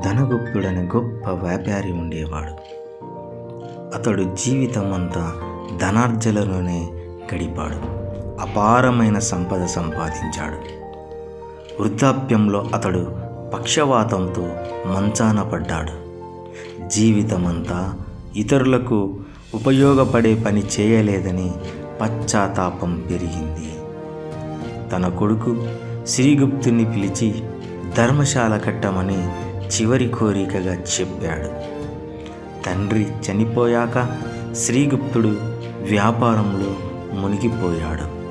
ధనగుప్తుడనే గొప్ప వ్యాపారి ఉండేవాడు. అతడు జీవితమంతా ధనార్జనలోనే గడిపాడు. అపారమైన సంపద సంపాదించాడు. వృద్ధాప్యంలో అతడు పక్షవాతంతో మంచాన పడ్డాడు. జీవితమంతా ఇతరులకు ఉపయోగపడే పని చేయలేదని పశ్చాత్తాపం పెరిగింది. తన కొడుకు శ్రీగుప్తుని పిలిచి ధర్మశాల కట్టమని చివరి కోరికగా చెప్పాడు. తండ్రి చనిపోయాక శ్రీగుప్తుడు వ్యాపారంలో మునిగిపోయాడు.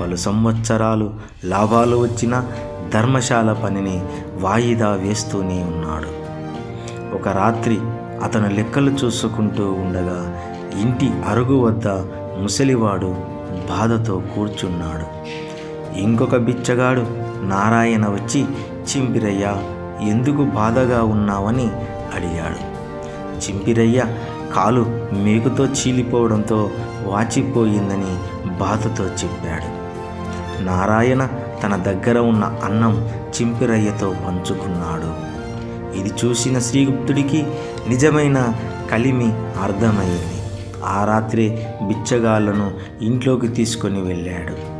పలు సంవత్సరాలు లాభాలు వచ్చిన ధర్మశాల పనిని వాయిదా వేస్తూనే ఉన్నాడు. ఒక రాత్రి అతను లెక్కలు చూసుకుంటూ ఉండగా ఇంటి అరుగు వద్ద ముసలివాడు బాధతో కూర్చున్నాడు. ఇంకొక బిచ్చగాడు నారాయణ వచ్చి, చింపిరయ్య, ఎందుకు బాధగా ఉన్నావని అడిగాడు. చింపిరయ్య కాలు మేకుతో చీలిపోవడంతో వాచిపోయిందని బాధతో చెప్పాడు. నారాయణ తన దగ్గర ఉన్న అన్నం చింపిరయ్యతో పంచుకున్నాడు. ఇది చూసిన శ్రీగుప్తుడికి నిజమైన కలిమి అర్థమైంది. ఆ రాత్రే బిచ్చగాళ్లను ఇంట్లోకి తీసుకొని వెళ్ళాడు.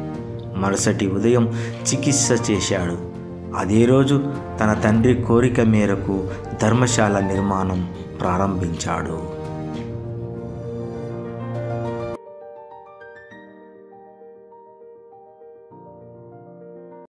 మరుసటి ఉదయం చికిత్స చేశాడు. అదే రోజు తన తండ్రి కోరిక మేరకు ధర్మశాల నిర్మాణం ప్రారంభించాడు.